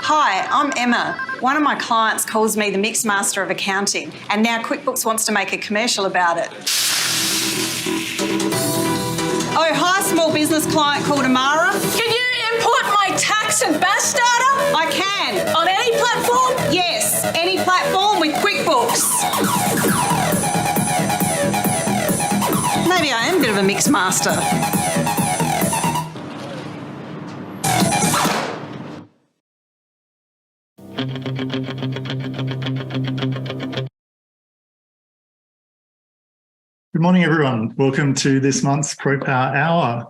Hi, I'm Emma. One of my clients calls me the Mix Master of Accounting, and now QuickBooks wants to make a commercial about it. Oh, hi, small business client called Amara. Can you import my tax and BAS data? I can. On any platform? Yes, any platform with QuickBooks. Maybe I am a bit of a Mix Master. Good morning, everyone. Welcome to this month's ProPower Hour.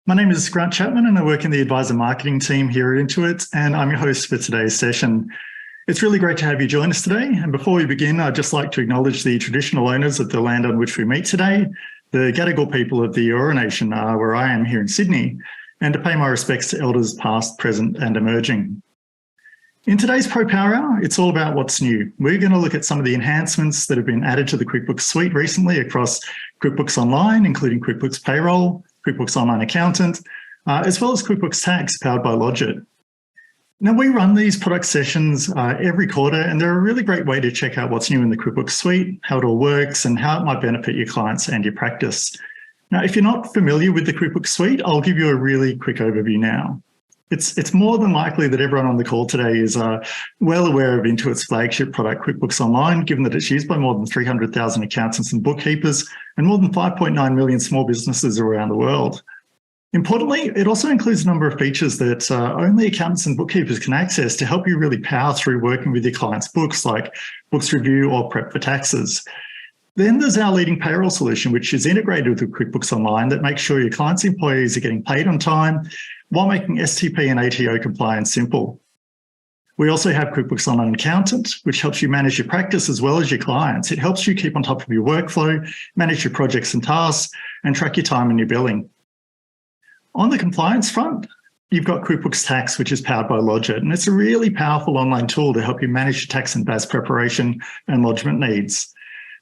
My name is Grant Chapman and I work in the advisor marketing team here at Intuit, and I'm your host for today's session. It's really great to have you join us today. And before we begin, I'd just like to acknowledge the traditional owners of the land on which we meet today, the Gadigal people of the Eora Nation, where I am here in Sydney, and to pay my respects to elders past, present, and emerging. In today's ProPower Hour, it's all about what's new. We're going to look at some of the enhancements that have been added to the QuickBooks Suite recently across QuickBooks Online, including QuickBooks Payroll, QuickBooks Online Accountant, as well as QuickBooks Tax powered by LodgeiT. Now, we run these product sessions every quarter, and they're a really great way to check out what's new in the QuickBooks Suite, how it all works, and how it might benefit your clients and your practice. Now, if you're not familiar with the QuickBooks Suite, I'll give you a really quick overview now. It's more than likely that everyone on the call today is well aware of Intuit's flagship product, QuickBooks Online, given that it's used by more than 300,000 accountants and bookkeepers and more than 5.9 million small businesses around the world. Importantly, it also includes a number of features that only accountants and bookkeepers can access to help you really power through working with your clients' books, like books review or prep for taxes. Then there's our leading payroll solution, which is integrated with QuickBooks Online that makes sure your clients' employees are getting paid on time while making STP and ATO compliance simple. We also have QuickBooks Online Accountant, which helps you manage your practice as well as your clients. It helps you keep on top of your workflow, manage your projects and tasks, and track your time and your billing. On the compliance front, you've got QuickBooks Tax, which is powered by LodgeiT, and it's a really powerful online tool to help you manage your tax and BAS preparation and lodgement needs.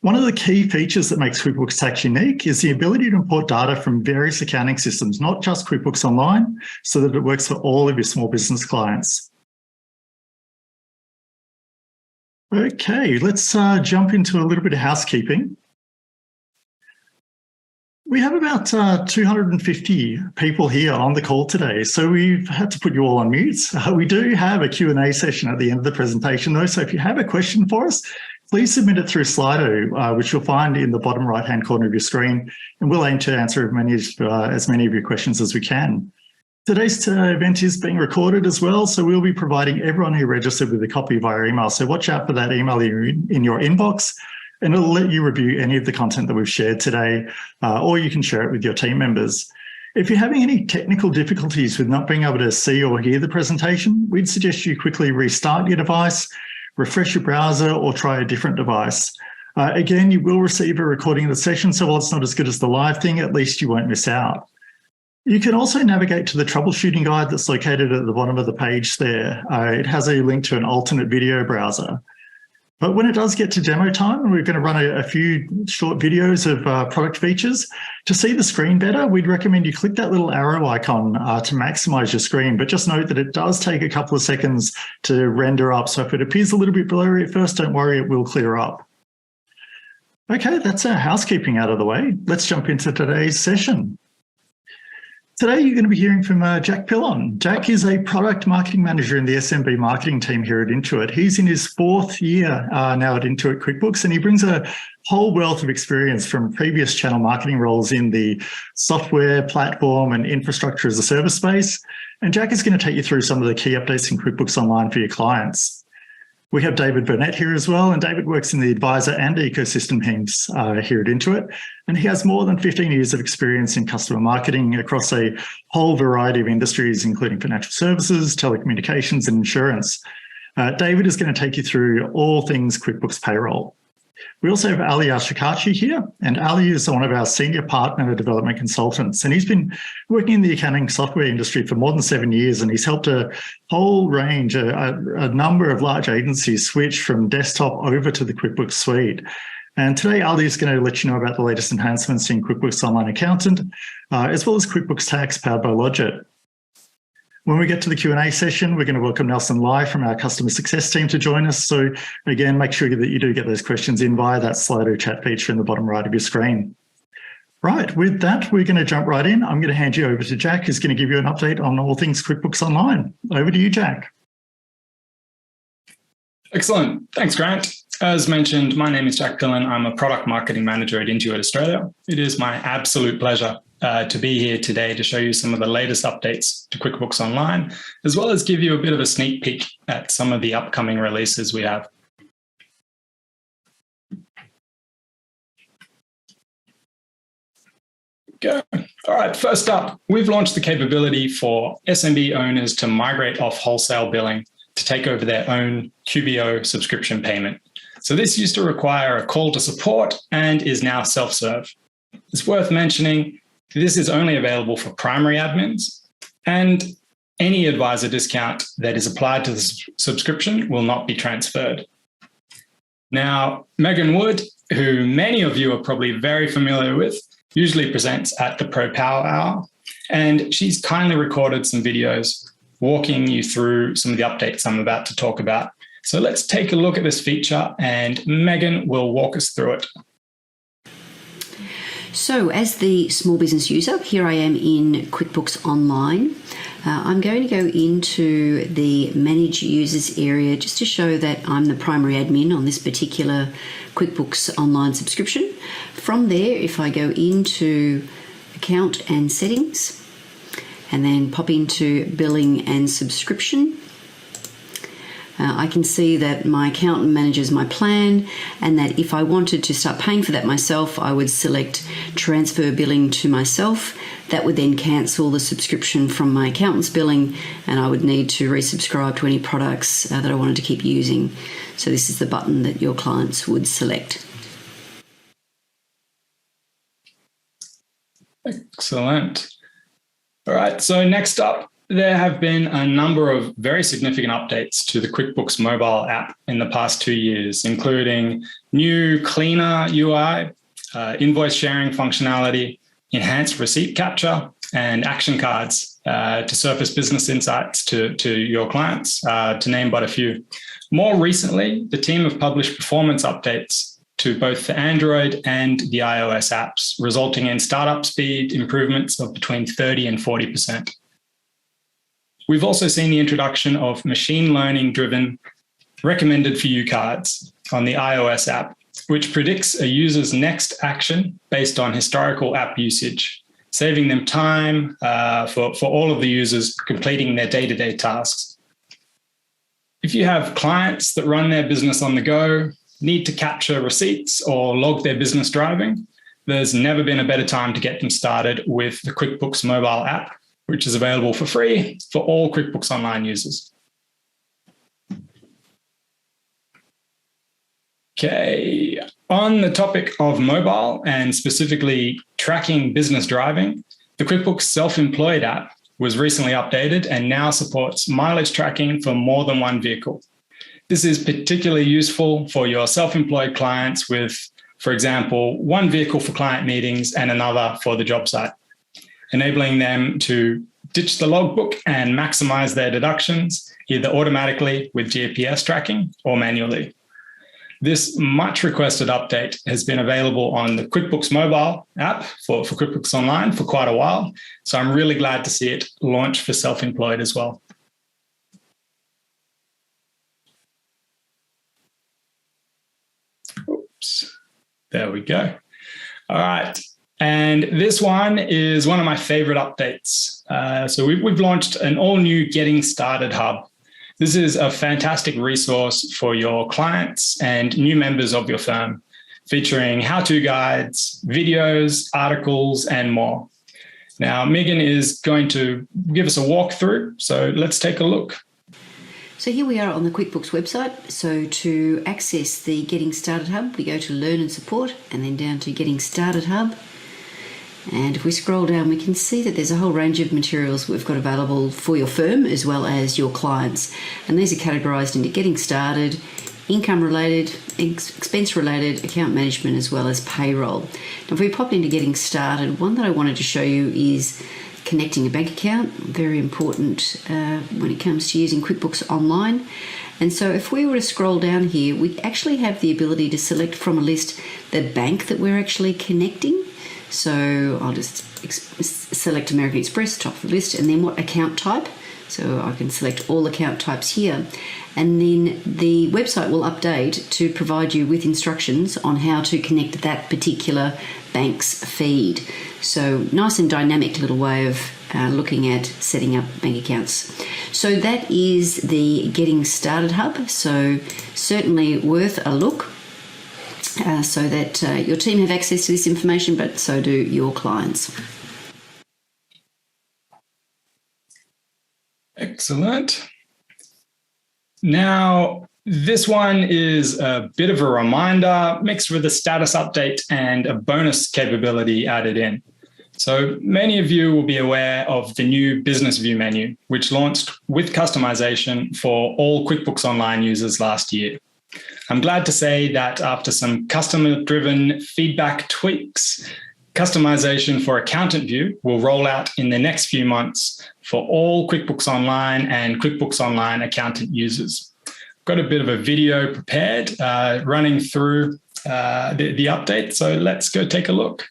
One of the key features that makes QuickBooks Tax unique is the ability to import data from various accounting systems, not just QuickBooks Online, so that it works for all of your small business clients. Okay, let's jump into a little bit of housekeeping. We have about 250 people here on the call today, so we've had to put you all on mute. We do have a Q&A session at the end of the presentation though, so if you have a question for us, please submit it through Slido, which you'll find in the bottom right-hand corner of your screen, and we'll aim to answer as many of your questions as we can. Today's event is being recorded as well, so we'll be providing everyone who registered with a copy via email, so watch out for that email in your inbox, and it'll let you review any of the content that we've shared today, or you can share it with your team members. If you're having any technical difficulties with not being able to see or hear the presentation, we'd suggest you quickly restart your device, refresh your browser, or try a different device. Again, you will receive a recording of the session, so while it's not as good as the live thing, at least you won't miss out. You can also navigate to the troubleshooting guide that's located at the bottom of the page there. It has a link to an alternate video browser. But when it does get to demo time, and we're going to run a few short videos of product features, to see the screen better, we'd recommend you click that little arrow icon to maximize your screen. But just note that it does take a couple of seconds to render up. So if it appears a little bit blurry at first, don't worry, it will clear up. Okay, that's our housekeeping out of the way. Let's jump into today's session. Today, you're going to be hearing from Jack Pillon. Jack is a product marketing manager in the SMB marketing team here at Intuit. He's in his 4th year now at Intuit QuickBooks, and he brings a whole wealth of experience from previous channel marketing roles in the software, platform, and infrastructure as a service space. And Jack is going to take you through some of the key updates in QuickBooks Online for your clients. We have David Burnett here as well, and David works in the advisor and ecosystem teams here at Intuit, and he has more than 15 years of experience in customer marketing across a whole variety of industries, including financial services, telecommunications, and insurance. David is going to take you through all things QuickBooks Payroll. We also have Ali Ashikachi here, and Ali is one of our senior partner development consultants, and he's been working in the accounting software industry for more than 7 years, and he's helped a whole range, a number of large agencies switch from desktop over to the QuickBooks Suite. And today, Ali is going to let you know about the latest enhancements in QuickBooks Online Accountant, as well as QuickBooks Tax powered by LodgeiT. When we get to the Q&A session, we're going to welcome Nelson Lai from our customer success team to join us. So again, make sure that you do get those questions in via that Slido chat feature in the bottom right of your screen. Right, with that, we're going to jump right in. I'm going to hand you over to Jack, who's going to give you an update on all things QuickBooks Online. Over to you, Jack. Excellent. Thanks, Grant. As mentioned, my name is Jack Dillon. I'm a product marketing manager at Intuit Australia. It is my absolute pleasure to be here today to show you some of the latest updates to QuickBooks Online, as well as give you a bit of a sneak peek at some of the upcoming releases we have. Go. All right, first up, we've launched the capability for SMB owners to migrate off wholesale billing to take over their own QBO subscription payment. So this used to require a call to support and is now self-serve. It's worth mentioning this is only available for primary admins, and any advisor discount that is applied to the subscription will not be transferred. Now, Megan Wood, who many of you are probably very familiar with, usually presents at the Pro Power Hour, and she's kindly recorded some videos walking you through some of the updates I'm about to talk about. So let's take a look at this feature and Megan will walk us through it. So as the small business user, here I am in QuickBooks Online. I'm going to go into the Manage Users area just to show that I'm the primary admin on this particular QuickBooks Online subscription. From there, if I go into Account and Settings, and then pop into Billing and Subscription, I can see that my accountant manages my plan, and that if I wanted to start paying for that myself, I would select Transfer Billing to myself. That would then cancel the subscription from my accountant's billing, and I would need to resubscribe to any products that I wanted to keep using. So this is the button that your clients would select. Excellent. All right, so next up, there have been a number of very significant updates to the QuickBooks mobile app in the past 2 years, including new, cleaner UI, invoice sharing functionality, enhanced receipt capture, and action cards to surface business insights to your clients, to name but a few. More recently, the team have published performance updates to both the Android and the iOS apps, resulting in startup speed improvements of between 30 and 40%. We've also seen the introduction of machine learning-driven recommended for you cards on the iOS app, which predicts a user's next action based on historical app usage, saving them time for all of the users completing their day-to-day tasks. If you have clients that run their business on the go, need to capture receipts or log their business driving, there's never been a better time to get them started with the QuickBooks mobile app, which is available for free for all QuickBooks Online users. Okay, on the topic of mobile and specifically tracking business driving, the QuickBooks Self-Employed app was recently updated and now supports mileage tracking for more than one vehicle. This is particularly useful for your self-employed clients with, for example, one vehicle for client meetings and another for the job site, enabling them to ditch the logbook and maximize their deductions, either automatically with GPS tracking or manually. This much requested update has been available on the QuickBooks mobile app for QuickBooks Online for quite a while. So I'm really glad to see it launch for self-employed as well. Oops, there we go. All right. And this one is one of my favorite updates. So we've launched an all-new Getting Started Hub. This is a fantastic resource for your clients and new members of your firm, featuring how-to guides, videos, articles, and more. Now, Megan is going to give us a walkthrough, so let's take a look. So here we are on the QuickBooks website. So to access the Getting Started Hub, we go to Learn and Support and then down to Getting Started Hub. And if we scroll down, we can see that there's a whole range of materials we've got available for your firm as well as your clients. And these are categorised into Getting Started, Income Related, Expense Related, Account Management, as well as Payroll. Now, if we pop into Getting Started, one that I wanted to show you is connecting a bank account, very important when it comes to using QuickBooks Online. And so if we were to scroll down here, we actually have the ability to select from a list the bank that we're actually connecting. So I'll just select American Express, top of the list, and then what account type. So I can select all account types here. And then the website will update to provide you with instructions on how to connect that particular bank's feed. So nice and dynamic little way of looking at setting up bank accounts. So that is the Getting Started Hub. So certainly worth a look so that your team have access to this information, but so do your clients. Excellent. Now, this one is a bit of a reminder mixed with a status update and a bonus capability added in. So many of you will be aware of the new Business View menu, which launched with customization for all QuickBooks Online users last year. I'm glad to say that after some customer-driven feedback tweaks, customization for Accountant View will roll out in the next few months for all QuickBooks Online and QuickBooks Online Accountant users. Got a bit of a video prepared running through the update, so let's go take a look.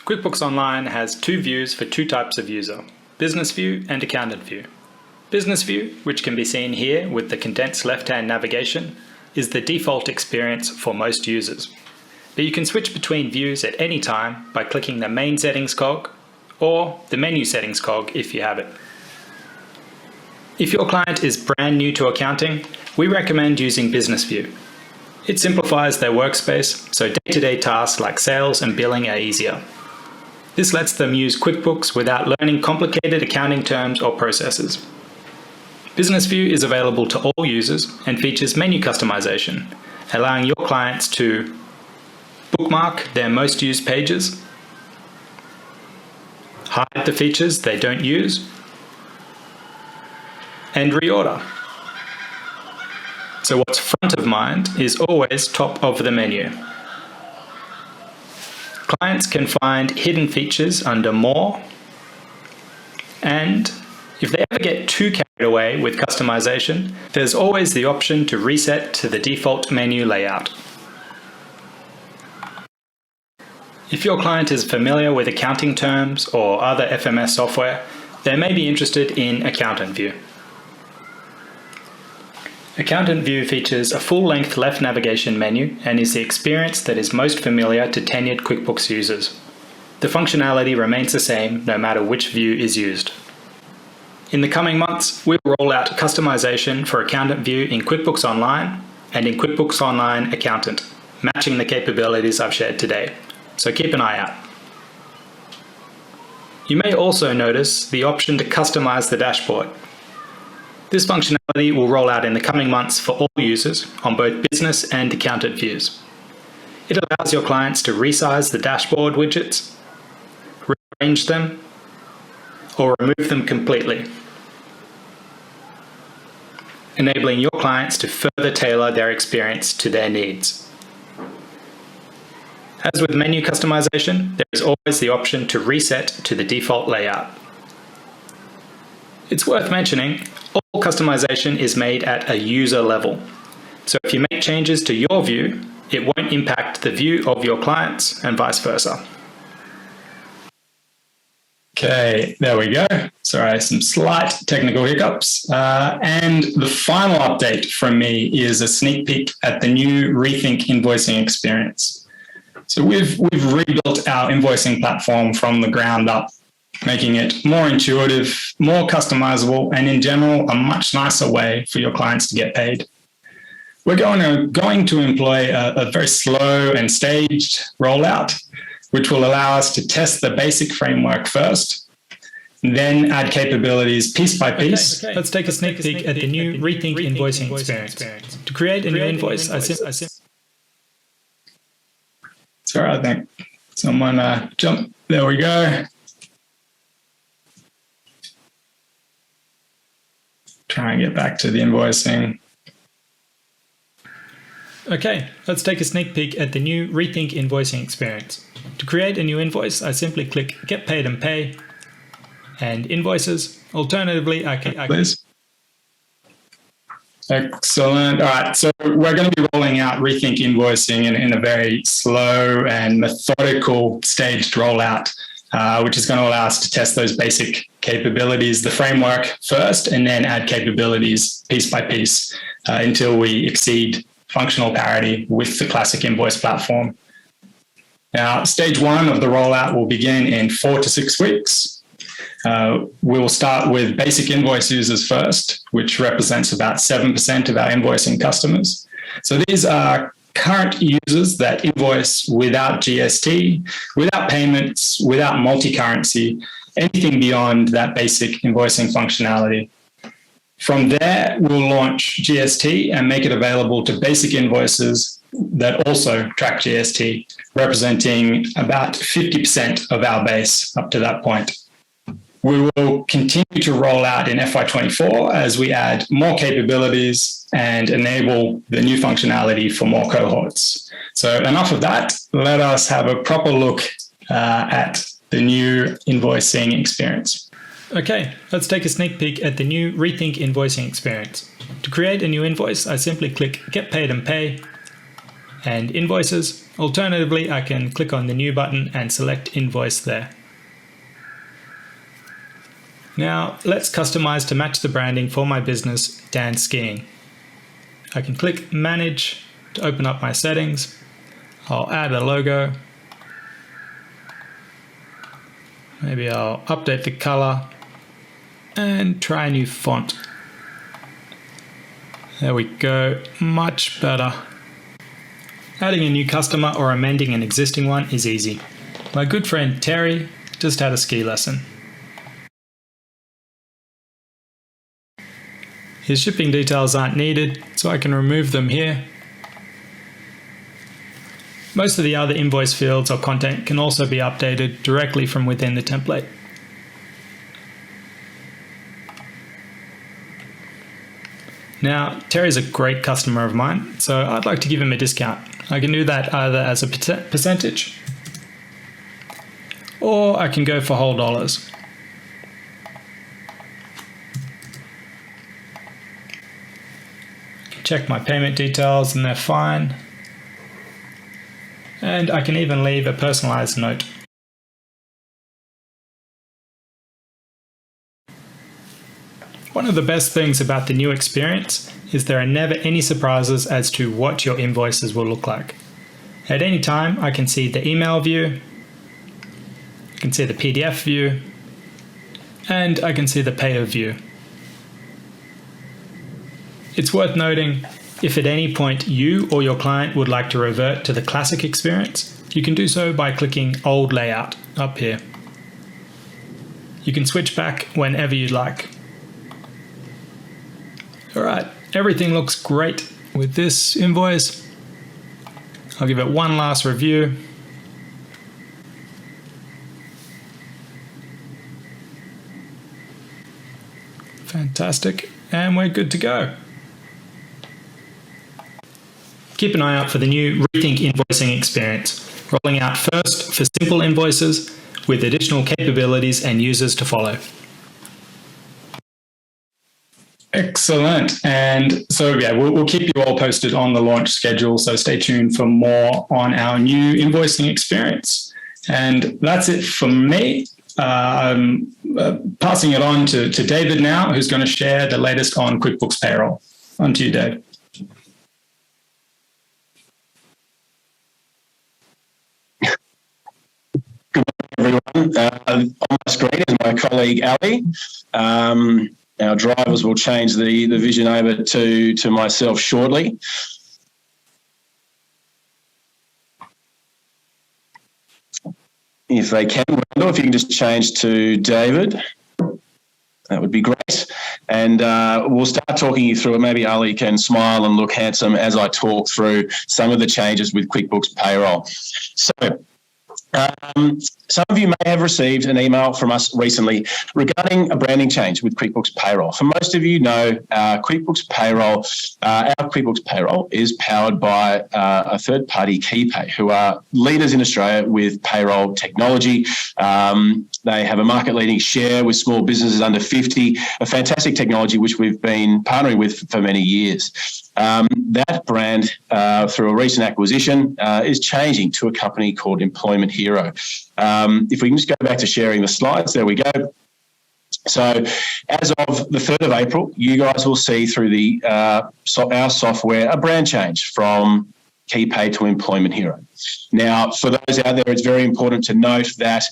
QuickBooks Online has two views for two types of user, Business View and Accountant View. Business View, which can be seen here with the condensed left-hand navigation, is the default experience for most users. But you can switch between views at any time by clicking the Main Settings cog or the Menu Settings cog if you have it. If your client is brand new to accounting, we recommend using Business View. It simplifies their workspace, so day-to-day tasks like sales and billing are easier. This lets them use QuickBooks without learning complicated accounting terms or processes. Business View is available to all users and features menu customization, allowing your clients to bookmark their most used pages, hide the features they don't use, and reorder. So what's front of mind is always top of the menu. Clients can find hidden features under More, and if they ever get too carried away with customization, there's always the option to reset to the default menu layout. If your client is familiar with accounting terms or other FMS software, they may be interested in Accountant View. Accountant View features a full-length left navigation menu and is the experience that is most familiar to tenured QuickBooks users. The functionality remains the same no matter which view is used. In the coming months, we'll roll out customization for Accountant View in QuickBooks Online and in QuickBooks Online Accountant, matching the capabilities I've shared today. So keep an eye out. You may also notice the option to customize the dashboard. This functionality will roll out in the coming months for all users on both business and accountant views. It allows your clients to resize the dashboard widgets, rearrange them, or remove them completely, enabling your clients to further tailor their experience to their needs. As with menu customization, there is always the option to reset to the default layout. It's worth mentioning, all customization is made at a user level. So if you make changes to your view, it won't impact the view of your clients and vice versa. Okay, there we go. Sorry, some slight technical hiccups. And the final update from me is a sneak peek at the new Rethink invoicing experience. So we've rebuilt our invoicing platform from the ground up, making it more intuitive, more customizable, and in general, a much nicer way for your clients to get paid. We're going to employ a very slow and staged rollout, which will allow us to test the basic framework first, then add capabilities piece by piece. Okay. Let's take a sneak peek at the new Rethink invoicing experience. To create a new invoice, Sorry, I think someone jumped. There we go. Try and get back to the invoicing. Okay, let's take a sneak peek at the new Rethink invoicing experience. To create a new invoice, I simply click Get Paid and Pay and Invoices. Alternatively, I can... Please. Excellent. All right, so we're going to be rolling out Rethink Invoicing in a very slow and methodical staged rollout, which is going to allow us to test those basic capabilities, the framework first, and then add capabilities piece by piece until we exceed functional parity with the classic invoice platform. Now, stage one of the rollout will begin in 4 to 6 weeks. We'll start with basic invoice users first, which represents about 7% of our invoicing customers. So these are current users that invoice without GST, without payments, without multi-currency, anything beyond that basic invoicing functionality. From there, we'll launch GST and make it available to basic invoices that also track GST, representing about 50% of our base up to that point. We will continue to roll out in FY24 as we add more capabilities and enable the new functionality for more cohorts. So enough of that. Let us have a proper look at the new invoicing experience. Okay, let's take a sneak peek at the new Rethink Invoicing experience. To create a new invoice, I simply click Get Paid and Pay and Invoices. Alternatively, I can click on the New button and select Invoice there. Now, let's customize to match the branding for my business, Dan Skiing. I can click Manage to open up my settings. I'll add a logo. Maybe I'll update the color and try a new font. There we go, much better. Adding a new customer or amending an existing one is easy. My good friend Terry just had a ski lesson. His shipping details aren't needed, so I can remove them here. Most of the other invoice fields or content can also be updated directly from within the template. Now, Terry's a great customer of mine, so I'd like to give him a discount. I can do that either as a percentage, or I can go for whole dollars. Check my payment details and they're fine. And I can even leave a personalized note. One of the best things about the new experience is there are never any surprises as to what your invoices will look like. At any time, I can see the email view, I can see the PDF view, and I can see the payer view. It's worth noting, if at any point you or your client would like to revert to the classic experience, you can do so by clicking Old Layout up here. You can switch back whenever you'd like. Alright, everything looks great with this invoice. I'll give it one last review. Fantastic, and we're good to go. Keep an eye out for the new Rethink Invoicing experience, rolling out first for simple invoices with additional capabilities and users to follow. Excellent. And so, yeah, we'll keep you all posted on the launch schedule. So stay tuned for more on our new invoicing experience. And that's it from me. I'm passing it on to David now, who's going to share the latest on QuickBooks Payroll. On to you, Dave. Good morning, everyone. On my screen is my colleague, Ali. Our drivers will change the vision over to myself shortly. If they can, Wendell, if you can just change to David, that would be great. And we'll start talking you through it. Maybe Ali can smile and look handsome as I talk through some of the changes with QuickBooks Payroll. So Some of you may have received an email from us recently regarding a branding change with QuickBooks Payroll. For most of you know, QuickBooks Payroll, our QuickBooks Payroll is powered by a third-party KeyPay, who are leaders in Australia with payroll technology. They have a market-leading share with small businesses under 50, a fantastic technology which we've been partnering with for many years. That brand, through a recent acquisition, is changing to a company called Employment Hero. If we can just go back to sharing the slides, there we go. So as of the 3rd of April, you guys will see through the our software a brand change from KeyPay to Employment Hero. Now, for those out there, it's very important to note that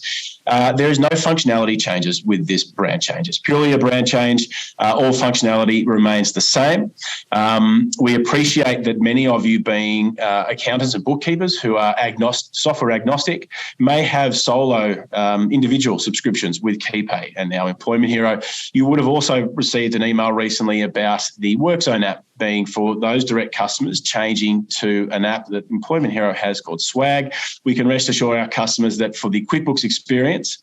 there is no functionality changes with this brand change. It's purely a brand change. All functionality remains the same. We appreciate that many of you, being accountants and bookkeepers who are software agnostic, may have solo individual subscriptions with KeyPay and now Employment Hero. You would have also received an email recently about the WorkZone app being for those direct customers changing to an app that Employment Hero has called Swag. We can rest assure our customers that for the QuickBooks experience,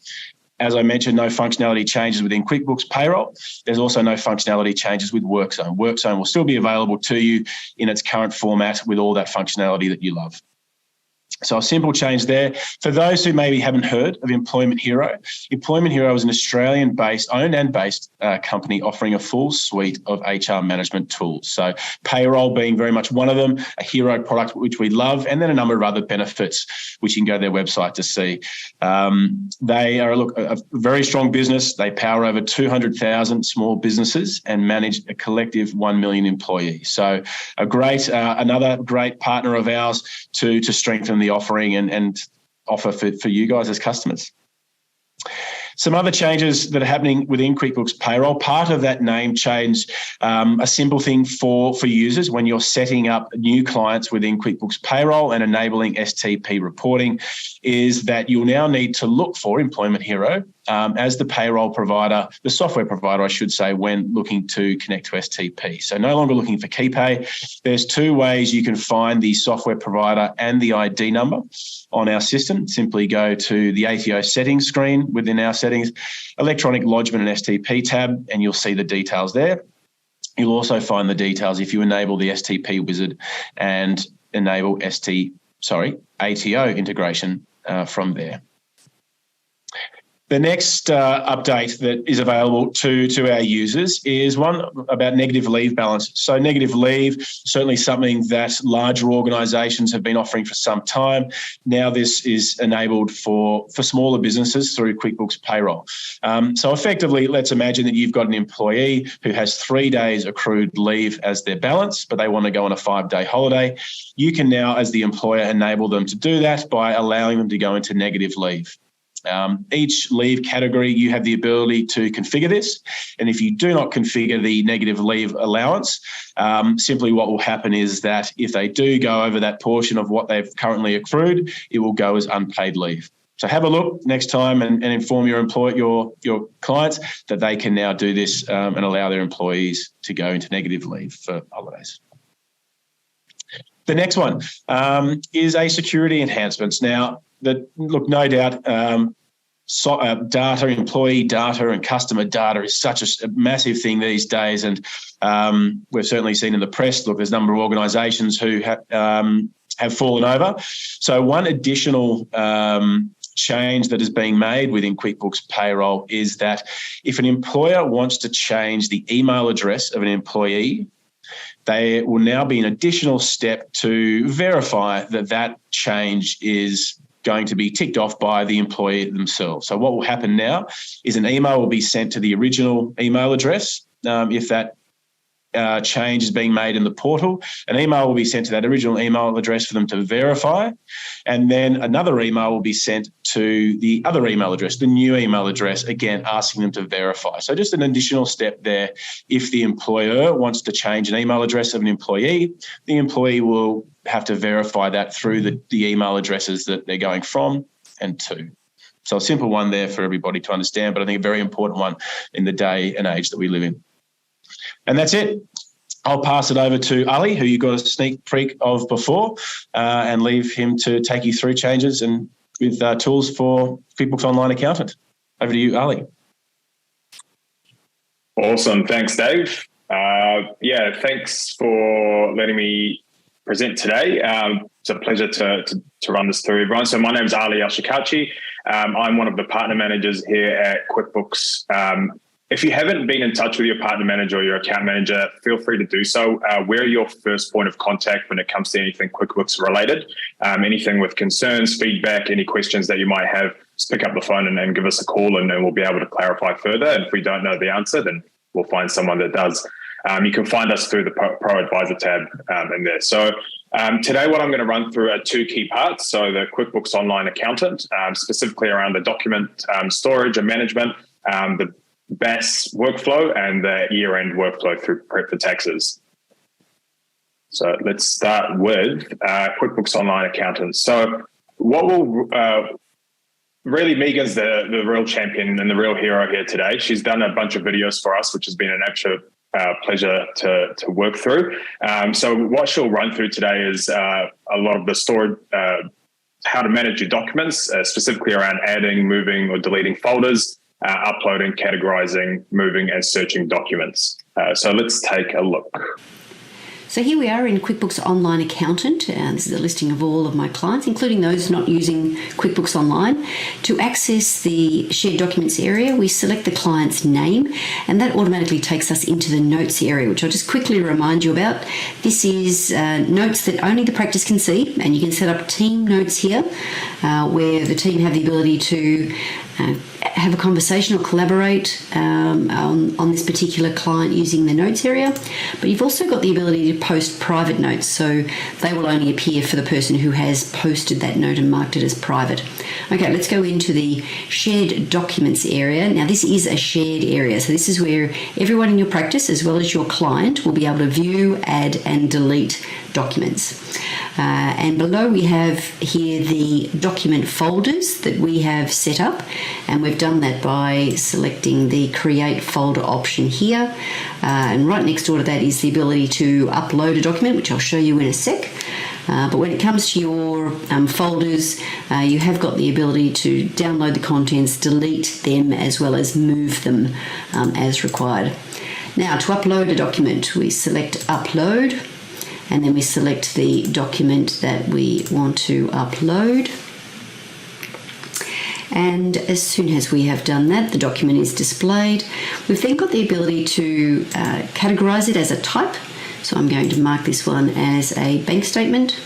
as I mentioned, no functionality changes within QuickBooks Payroll. There's also no functionality changes with WorkZone. WorkZone will still be available to you in its current format with all that functionality that you love. So a simple change there. For those who maybe haven't heard of Employment Hero is an Australian-based, owned and based company offering a full suite of HR management tools. So payroll being very much one of them, a hero product which we love, and then a number of other benefits which you can go to their website to see. They are a very strong business. They power over 200,000 small businesses and manage a collective 1 million employees. So another great partner of ours to strengthen the offering and offer for you guys as customers. Some other changes that are happening within QuickBooks Payroll, part of that name change, a simple thing for users when you're setting up new clients within QuickBooks Payroll and enabling STP reporting, is that you'll now need to look for Employment Hero as the payroll provider, the software provider, I should say, when looking to connect to STP. So no longer looking for KeyPay. There's two ways you can find the software provider and the ID number on our system. Simply go to the ATO settings screen within our settings, electronic lodgement and STP tab, and you'll see the details there. You'll also find the details if you enable the STP wizard and enable ATO integration from there. The next update that is available to our users is one about negative leave balance. So negative leave, certainly something that larger organisations have been offering for some time. Now this is enabled for smaller businesses through QuickBooks Payroll. So effectively, let's imagine that you've got an employee who has 3 days accrued leave as their balance, but they want to go on a 5-day holiday. You can now, as the employer, enable them to do that by allowing them to go into negative leave. Each leave category, you have the ability to configure this. And if you do not configure the negative leave allowance, simply what will happen is that if they do go over that portion of what they've currently accrued, it will go as unpaid leave. So have a look next time and inform your clients that they can now do this and allow their employees to go into negative leave for holidays. The next one is a security enhancements. Now, no doubt, data, employee data and customer data is such a massive thing these days. And we've certainly seen in the press, there's a number of organisations who have fallen over. So one additional change that is being made within QuickBooks Payroll is that if an employer wants to change the email address of an employee, there will now be an additional step to verify that change is going to be ticked off by the employee themselves. So what will happen now is an email will be sent to the original email address. If that change is being made in the portal, an email will be sent to that original email address for them to verify. And then another email will be sent to the other email address, the new email address, again, asking them to verify. So just an additional step there. If the employer wants to change an email address of an employee, the employee will have to verify that through the email addresses that they're going from and to. So a simple one there for everybody to understand, but I think a very important one in the day and age that we live in. And that's it. I'll pass it over to Ali, who you got a sneak peek of before, and leave him to take you through changes and with tools for QuickBooks Online Accountant. Over to you, Ali. Awesome. Thanks, Dave. Thanks for letting me present today. It's a pleasure to run this through, everyone. So my name is Ali Ashikachi. I'm one of the partner managers here at QuickBooks. If you haven't been in touch with your partner manager or your account manager, feel free to do so. We're your first point of contact when it comes to anything QuickBooks related. Anything with concerns, feedback, any questions that you might have, just pick up the phone and give us a call, and then we'll be able to clarify further. And if we don't know the answer, then we'll find someone that does. You can find us through the Pro Advisor tab in there. So today what I'm going to run through are two key parts. So the QuickBooks Online Accountant, specifically around the document storage and management, the BAS workflow, and the year-end workflow through prep for taxes. So let's start with QuickBooks Online Accountant. So what will really, Megan's the real champion and the real hero here today. She's done a bunch of videos for us, which has been an absolute pleasure to work through. So what she'll run through today is a lot of the stored, how to manage your documents, specifically around adding, moving, or deleting folders, uploading, categorizing, moving, and searching documents. So let's take a look. So here we are in QuickBooks Online Accountant. This is a listing of all of my clients, including those not using QuickBooks Online. To access the shared documents area, we select the client's name, and that automatically takes us into the notes area, which I'll just quickly remind you about. This is notes that only the practice can see, and you can set up team notes here, where the team have the ability to have a conversation or collaborate on this particular client using the notes area. But you've also got the ability to post private notes, so they will only appear for the person who has posted that note and marked it as private. Okay, let's go into the shared documents area. Now this is a shared area, so this is where everyone in your practice as well as your client will be able to view, add and delete documents. And below we have here the document folders that we have set up, and we've done that by selecting the create folder option here, and right next door to that is the ability to upload a document, which I'll show you in a sec. But when it comes to your folders, you have got the ability to download the contents, delete them, as well as move them as required. Now to upload a document, we select upload, and then we select the document that we want to upload. And as soon as we have done that, the document is displayed. We've then got the ability to categorize it as a type. So I'm going to mark this one as a bank statement.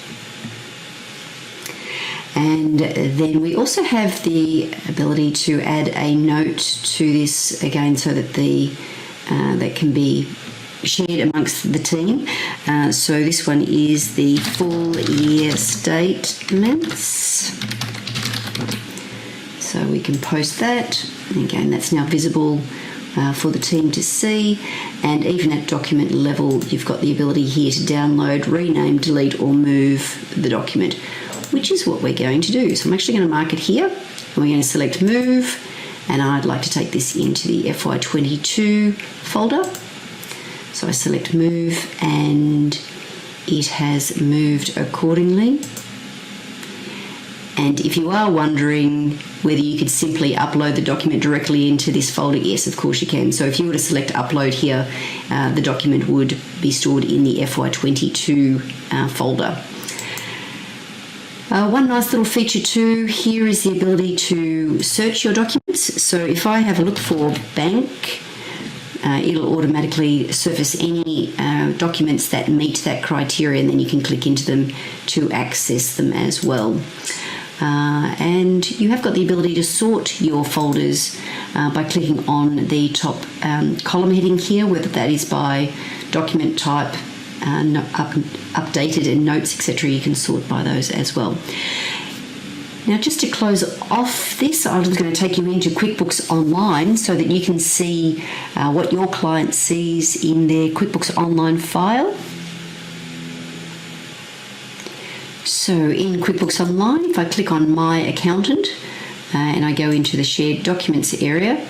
And then we also have the ability to add a note to this again, so that that can be shared amongst the team. So this one is the full year statements. So we can post that. And again, that's now visible for the team to see. And even at document level, you've got the ability here to download, rename, delete, or move the document, which is what we're going to do. So I'm actually going to mark it here, and we're going to select move, and I'd like to take this into the FY22 folder. So I select move, and it has moved accordingly. And if you are wondering whether you could simply upload the document directly into this folder, yes, of course you can. So if you were to select upload here, the document would be stored in the FY22 folder. One nice little feature too here is the ability to search your documents. So if I have a look for bank, it'll automatically surface any documents that meet that criteria, and then you can click into them to access them as well. And you have got the ability to sort your folders by clicking on the top column heading here, whether that is by document type, updated and notes, etc. You can sort by those as well. Now, just to close off this, I'm just going to take you into QuickBooks Online so that you can see what your client sees in their QuickBooks Online file. So in QuickBooks Online, if I click on My Accountant and I go into the Shared Documents area,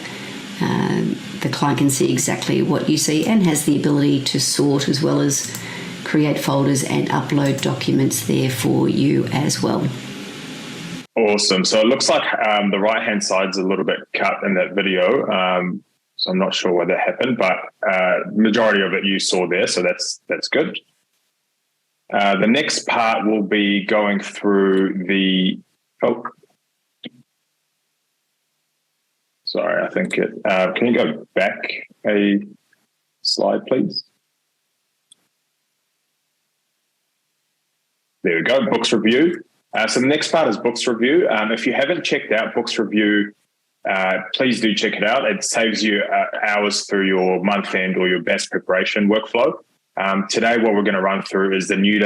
the client can see exactly what you see and has the ability to sort as well as create folders and upload documents there for you as well. Awesome. So it looks like the right-hand side's a little bit cut in that video. So I'm not sure why that happened, but majority of it you saw there. So that's good. The next part will be going through the, sorry, I think it, can you go back a slide, please? There we go, books review. So the next part is books review. If you haven't checked out books review, please do check it out. It saves you hours through your month end or your best preparation workflow. Today, what we're going to run through is the new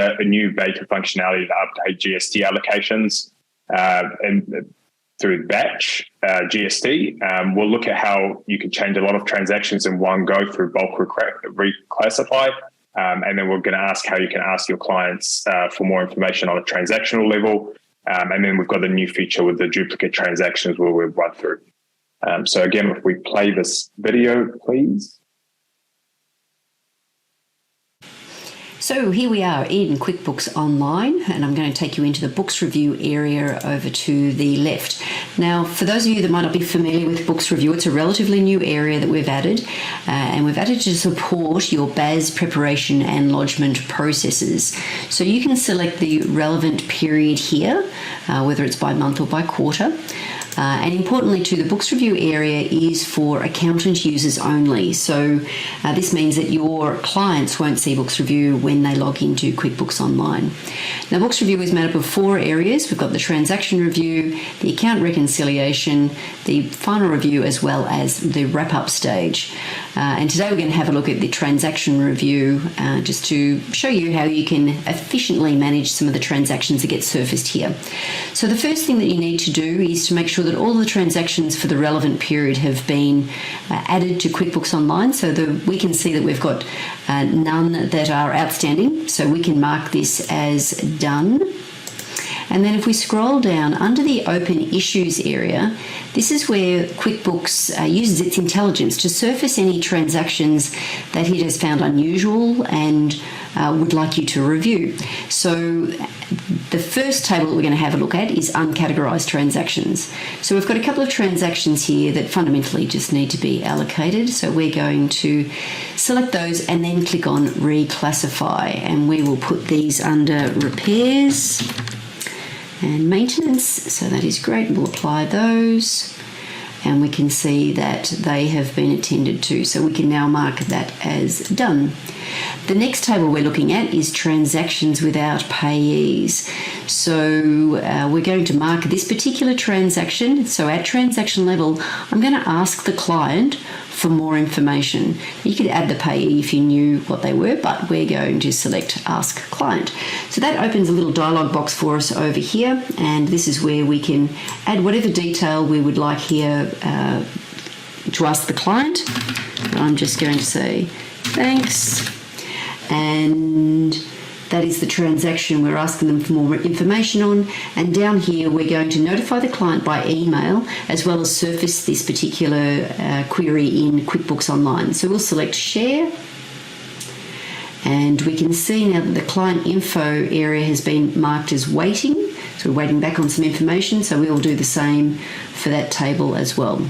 beta functionality to update GST allocations and through batch GST. We'll look at how you can change a lot of transactions in one go through bulk reclassify. And then we're going to ask how you can ask your clients for more information on a transactional level. And then we've got the new feature with the duplicate transactions where we've run through. So again, if we play this video, please. So here we are in QuickBooks Online, and I'm going to take you into the Books Review area over to the left. Now, for those of you that might not be familiar with Books Review, it's a relatively new area that we've added, and we've added to support your BAS preparation and lodgement processes. So you can select the relevant period here, whether it's by month or by quarter. And importantly too, the Books Review area is for accountant users only. So this means that your clients won't see Books Review when they log into QuickBooks Online. Now, Books Review is made up of 4 areas. We've got the transaction review, the account reconciliation, the final review, as well as the wrap-up stage. And today we're going to have a look at the transaction review just to show you how you can efficiently manage some of the transactions that get surfaced here. So the first thing that you need to do is to make sure that all the transactions for the relevant period have been added to QuickBooks Online so that we can see that we've got none that are outstanding. So we can mark this as done. And then if we scroll down under the Open Issues area, this is where QuickBooks uses its intelligence to surface any transactions that it has found unusual and would like you to review. So the first table that we're going to have a look at is uncategorized transactions. So we've got a couple of transactions here that fundamentally just need to be allocated. So we're going to select those and then click on Reclassify, and we will put these under repairs and maintenance. So that is great. We'll apply those and we can see that they have been attended to. So we can now mark that as done. The next table we're looking at is transactions without payees. So we're going to mark this particular transaction. So at transaction level, I'm going to ask the client for more information. You could add the payee if you knew what they were, but we're going to select Ask Client. So that opens a little dialog box for us over here, and this is where we can add whatever detail we would like here to ask the client. I'm just going to say thanks, and that is the transaction we're asking them for more information on. And down here, we're going to notify the client by email, as well as surface this particular query in QuickBooks Online. So we'll select Share. And we can see now that the client info area has been marked as waiting. So we're waiting back on some information. So we'll do the same for that table as well.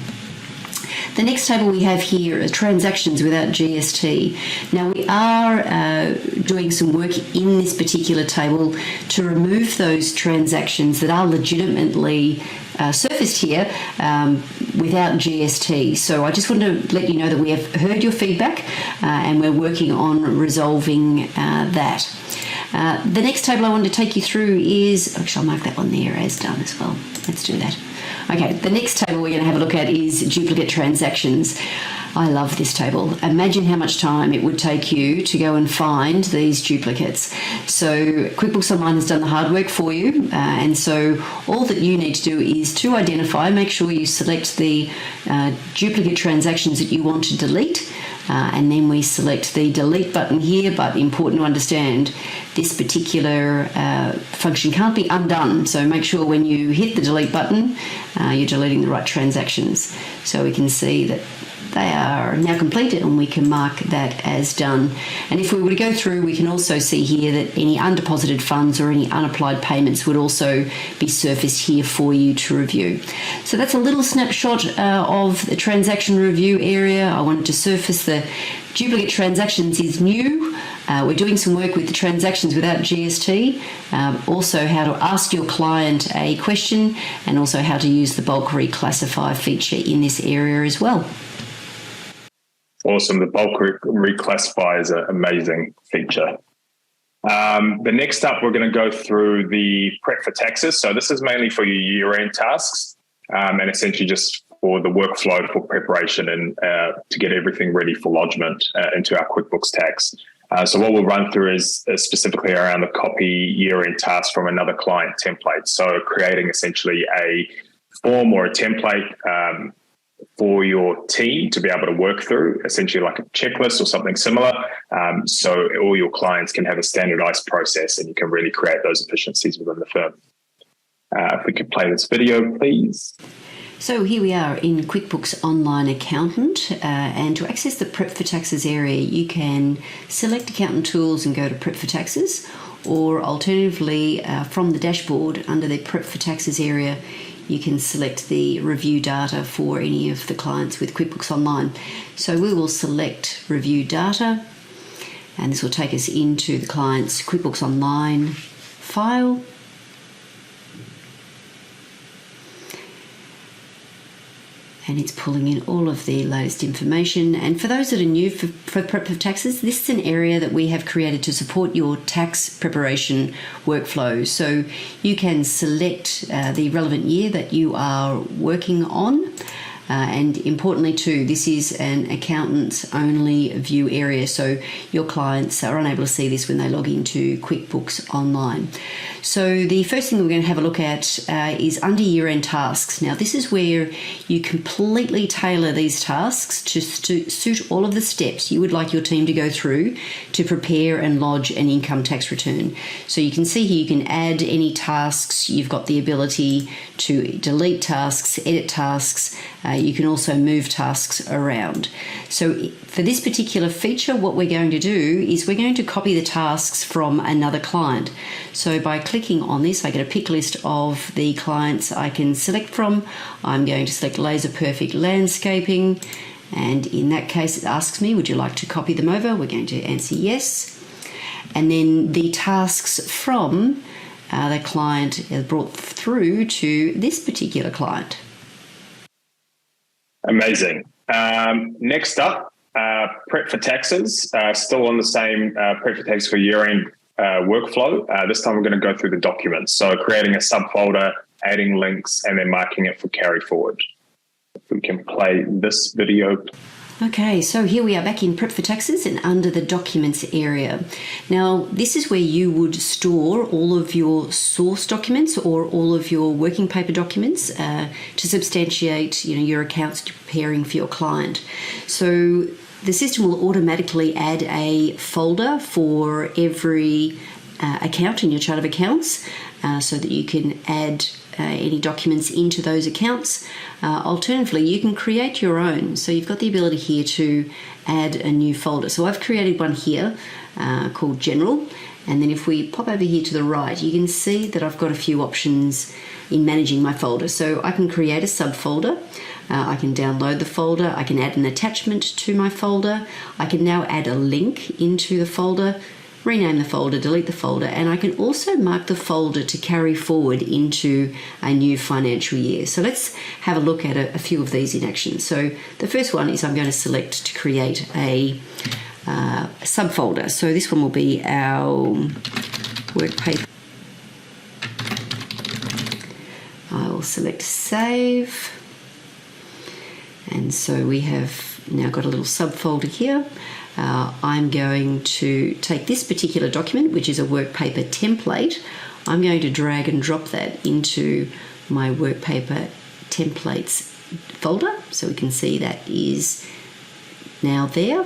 The next table we have here are transactions without GST. Now we are doing some work in this particular table to remove those transactions that are legitimately surfaced here without GST. So I just want to let you know that we have heard your feedback and we're working on resolving that. The next table I want to take you through is, actually I'll mark that one there as done as well. Let's do that. Okay, the next table we're going to have a look at is duplicate transactions. I love this table. Imagine how much time it would take you to go and find these duplicates. So QuickBooks Online has done the hard work for you, and so all that you need to do is to identify, make sure you select the duplicate transactions that you want to delete, and then we select the delete button here, but important to understand, this particular function can't be undone. So make sure when you hit the delete button, you're deleting the right transactions. So we can see that they are now completed, and we can mark that as done. And if we were to go through, we can also see here that any undeposited funds or any unapplied payments would also be surfaced here for you to review. So that's a little snapshot of the transaction review area. I wanted to surface the duplicate transactions is new. We're doing some work with the transactions without GST, also how to ask your client a question, and also how to use the bulk reclassify feature in this area as well. Awesome. The bulk reclassify is an amazing feature. The next up, we're going to go through the prep for taxes. So this is mainly for your year-end tasks, and essentially just for the workflow for preparation and to get everything ready for lodgement into our QuickBooks Tax. So what we'll run through is specifically around the copy year-end task from another client template. So creating essentially a form or a template for your team to be able to work through, essentially like a checklist or something similar. So all your clients can have a standardized process and you can really create those efficiencies within the firm. If we could play this video, please. So here we are in QuickBooks Online Accountant, and to access the Prep for Taxes area, you can select Accountant Tools and go to Prep for Taxes, or alternatively from the dashboard under the Prep for Taxes area, you can select the review data for any of the clients with QuickBooks Online. So we will select Review Data, and this will take us into the client's QuickBooks Online file. And it's pulling in all of the latest information. And for those that are new for Prep for Taxes, this is an area that we have created to support your tax preparation workflow. So you can select the relevant year that you are working on. And importantly too, this is an accountant's only view area, so your clients are unable to see this when they log into QuickBooks Online. So the first thing we're going to have a look at is under year-end tasks. Now this is where you completely tailor these tasks to suit all of the steps you would like your team to go through to prepare and lodge an income tax return. So you can see here you can add any tasks. You've got the ability to delete tasks, edit tasks. You can also move tasks around. So for this particular feature, what we're going to do is we're going to copy the tasks from another client. So by clicking on this, I get a pick list of the clients I can select from. I'm going to select Laser Perfect Landscaping. And in that case, it asks me, would you like to copy them over? We're going to answer yes. And then the tasks from the client are brought through to this particular client. Amazing. Next up, Prep for Taxes, still on the same Prep for Taxes for year-end workflow. This time we're going to go through the documents. So creating a subfolder, adding links, and then marking it for carry forward. If we can play this video. Okay, so here we are back in Prep for Taxes and under the Documents area. Now, this is where you would store all of your source documents or all of your working paper documents to substantiate, your accounts you're preparing for your client. So the system will automatically add a folder for every account in your chart of accounts so that you can add any documents into those accounts. Alternatively, you can create your own. So you've got the ability here to add a new folder. So I've created one here called General. And then if we pop over here to the right, you can see that I've got a few options in managing my folder. So I can create a subfolder. I can download the folder. I can add an attachment to my folder. I can now add a link into the folder, rename the folder, delete the folder, and I can also mark the folder to carry forward into a new financial year. So let's have a look at a few of these in action. So the first one is I'm going to select to create a subfolder. So this one will be our work paper. I will select Save. And so we have now got a little subfolder here. I'm going to take this particular document, which is a work paper template. I'm going to drag and drop that into my work paper templates folder. So we can see that is now there.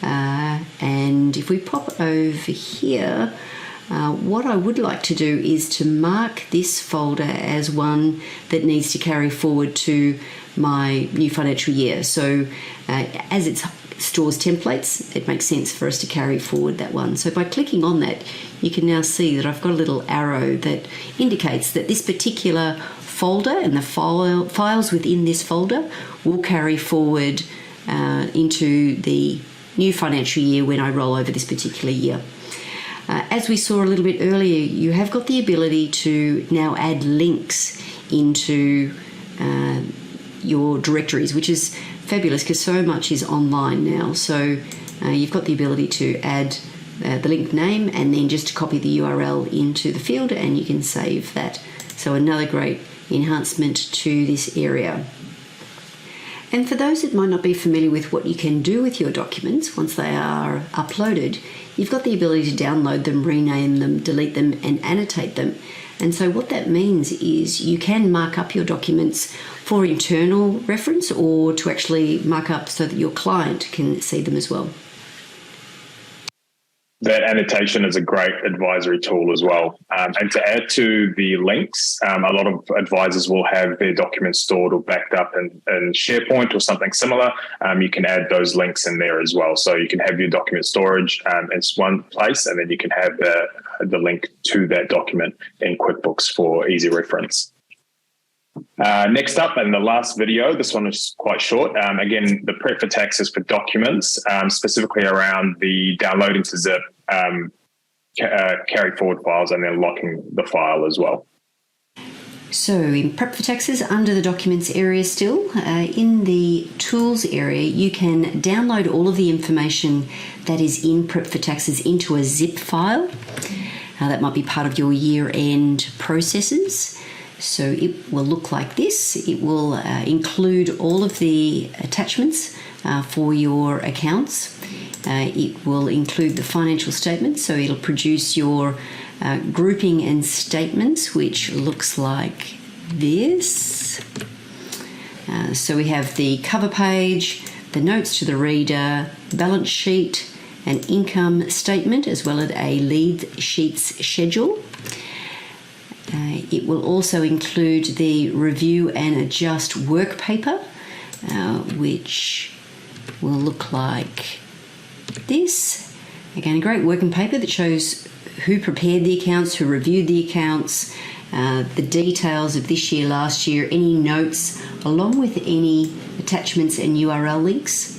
And if we pop over here, what I would like to do is to mark this folder as one that needs to carry forward to my new financial year. So as it stores templates, it makes sense for us to carry forward that one. So by clicking on that, you can now see that I've got a little arrow that indicates that this particular folder and the files within this folder will carry forward into the new financial year when I roll over this particular year. As we saw a little bit earlier, you have got the ability to now add links into your directories, which is fabulous because so much is online now. So you've got the ability to add the link name and then just copy the URL into the field, and you can save that. So another great enhancement to this area. And for those that might not be familiar with what you can do with your documents once they are uploaded, you've got the ability to download them, rename them, delete them, and annotate them. And so what that means is you can mark up your documents for internal reference or to actually mark up so that your client can see them as well. That annotation is a great advisory tool as well. And to add to the links, a lot of advisors will have their documents stored or backed up in SharePoint or something similar. You can add those links in there as well. So you can have your document storage in one place, and then you can have the link to that document in QuickBooks for easy reference. Next up, in the last video, this one is quite short. Again, the prep for tax is for documents, specifically around the downloading to zip, carry forward files, and then locking the file as well. So in prep for taxes, under the documents area still, in the tools area, you can download all of the information that is in prep for taxes into a zip file. That might be part of your year-end processes. So it will look like this. It will include all of the attachments for your accounts. It will include the financial statements, so it'll produce your grouping and statements, which looks like this. So we have the cover page, the notes to the reader, balance sheet, an income statement, as well as a lead sheets schedule. It will also include the review and adjust work paper, which will look like this. Again, a great working paper that shows who prepared the accounts, who reviewed the accounts, the details of this year, last year, any notes, along with any attachments and URL links.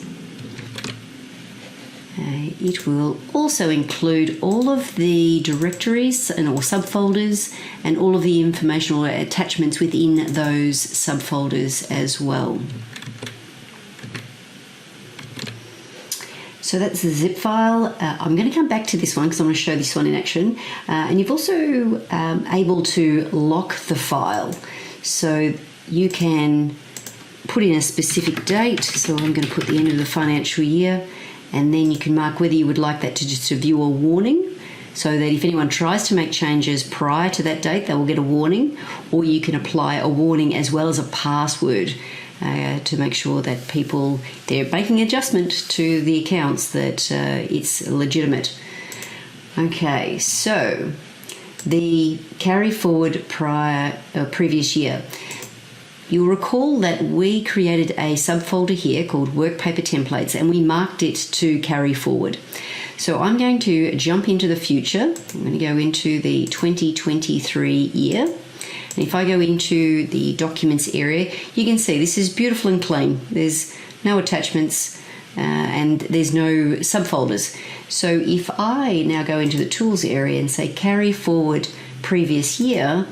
It will also include all of the directories and or subfolders and all of the informational attachments within those subfolders as well. So that's the zip file. I'm going to come back to this one because I'm going to show this one in action. And you've also able to lock the file. So you can put in a specific date. So I'm going to put the end of the financial year. And then you can mark whether you would like that to just view a warning, so that if anyone tries to make changes prior to that date, they will get a warning, or you can apply a warning as well as a password to make sure that they're making adjustment to the accounts, that it's legitimate. Okay, so the carry forward previous year. You'll recall that we created a subfolder here called Work Paper Templates, and we marked it to carry forward. So I'm going to jump into the future. I'm going to go into the 2023 year. And if I go into the documents area, you can see this is beautiful and clean. There's no attachments and there's no subfolders. So if I now go into the tools area and say carry forward previous year,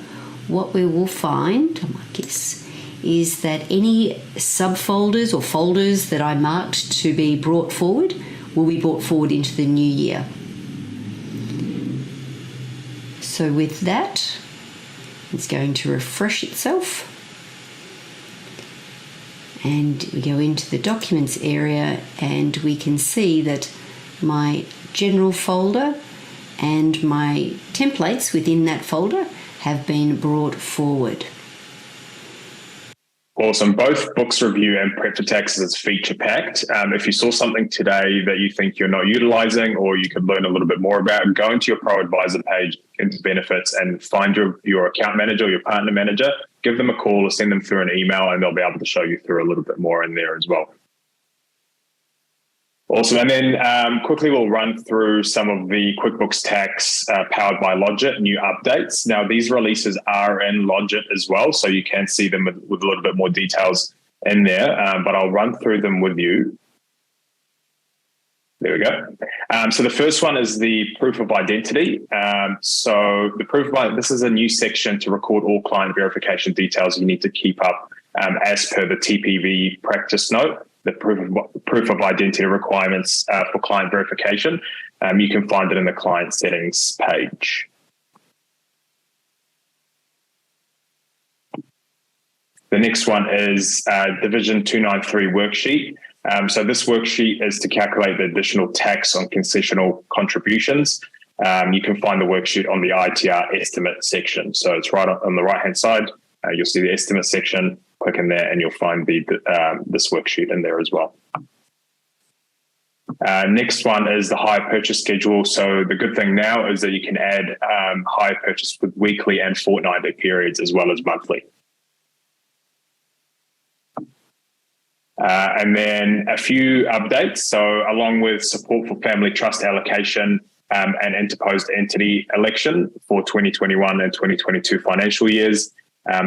what we will find, I might guess, is that any subfolders or folders that I marked to be brought forward will be brought forward into the new year. So with that, it's going to refresh itself. And we go into the documents area and we can see that my general folder and my templates within that folder have been brought forward. Awesome. Both Books Review and Prep for Taxes is feature packed. If you saw something today that you think you're not utilizing or you could learn a little bit more about, go into your Pro Advisor page, into benefits, and find your account manager or your partner manager. give them a call or send them through an email, and they'll be able to show you through a little bit more in there as well. Awesome. And then quickly we'll run through some of the QuickBooks Tax powered by LodgeiT new updates. Now, these releases are in LodgeiT as well, so you can see them with a little bit more details in there, but I'll run through them with you. There we go. So the first one is the proof of identity. So the proof of this is a new section to record all client verification details you need to keep up as per the TPV practice note, the proof of identity requirements for client verification. You can find it in the client settings page. The next one is Division 293 worksheet. So this worksheet is to calculate the additional tax on concessional contributions. You can find the worksheet on the ITR estimate section. So it's right on the right-hand side. You'll see the estimate section. Click in there and you'll find this worksheet in there as well. Next one is the hire purchase schedule. So the good thing now is that you can add hire purchase with weekly and fortnightly periods as well as monthly. And then a few updates. So along with support for family trust allocation and interposed entity election for 2021 and 2022 financial years,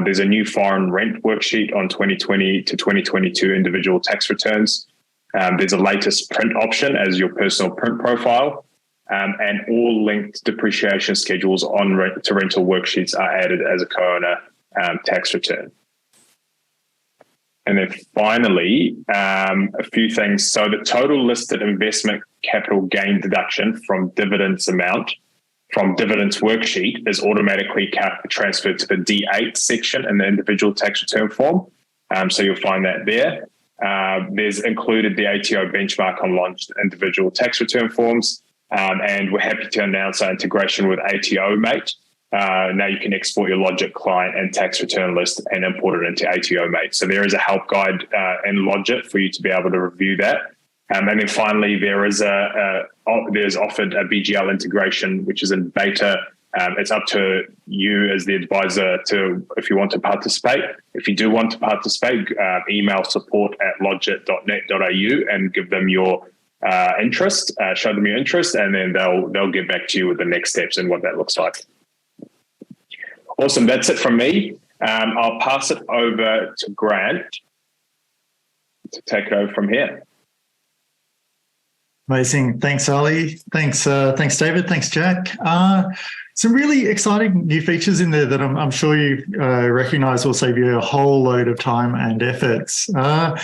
there's a new foreign rent worksheet on 2020 to 2022 individual tax returns. There's a latest print option as your personal print profile, and all linked depreciation schedules on to rental worksheets are added as a co-owner tax return. And then finally, a few things. So the total listed investment capital gain deduction from dividends amount from dividends worksheet is automatically transferred to the D8 section in the individual tax return form. So you'll find that there. There's included the ATO benchmark on launched individual tax return forms. And we're happy to announce our integration with ATO Mate. Now you can export your LodgeiT client and tax return list and import it into ATO Mate. So there is a help guide in LodgeiT for you to be able to review that. And then finally, there's offered a BGL integration, which is in beta. It's up to you as the advisor if you want to participate. If you do want to participate, email support@lodgeit.net.au and give them your interest, show them your interest, and then they'll get back to you with the next steps and what that looks like. Awesome. That's it from me. I'll pass it over to Grant to take it over from here. Amazing. Thanks, Ali. Thanks, David. Thanks, Jack. Some really exciting new features in there that I'm sure you recognise will save you a whole load of time and efforts. I'm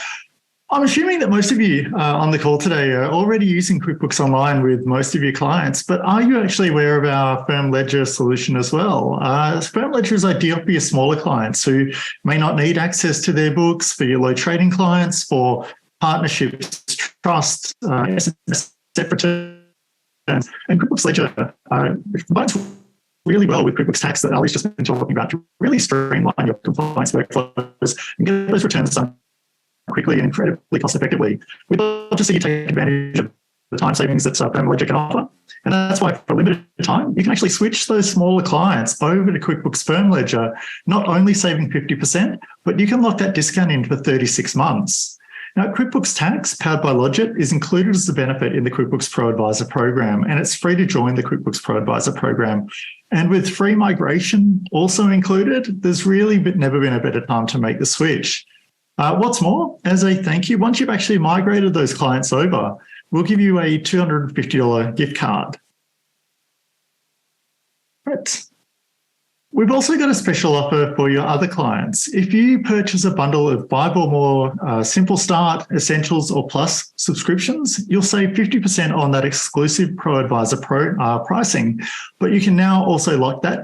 assuming that most of you on the call today are already using QuickBooks Online with most of your clients, but are you actually aware of our Firm Ledger solution as well? Firm Ledger is ideal for your smaller clients who may not need access to their books, for your low trading clients, for partnerships, trusts, separate returns. And QuickBooks Ledger combines really well with QuickBooks Tax that Ali's just been talking about to really streamline your compliance workflows and get those returns done quickly and incredibly cost effectively. We'd love to see you take advantage of the time savings that Firm Ledger can offer. And that's why for a limited time, you can actually switch those smaller clients over to QuickBooks Firm Ledger, not only saving 50%, but you can lock that discount in for 36 months. Now, QuickBooks Tax, powered by LodgeiT, is included as a benefit in the QuickBooks Pro Advisor program, and it's free to join the QuickBooks Pro Advisor program. And with free migration also included, there's really never been a better time to make the switch. What's more, as a thank you, once you've actually migrated those clients over, we'll give you a $250 gift card. Right. We've also got a special offer for your other clients. If you purchase a bundle of 5 or more Simple Start, Essentials or Plus subscriptions, you'll save 50% on that exclusive Pro Advisor pricing, but you can now also lock that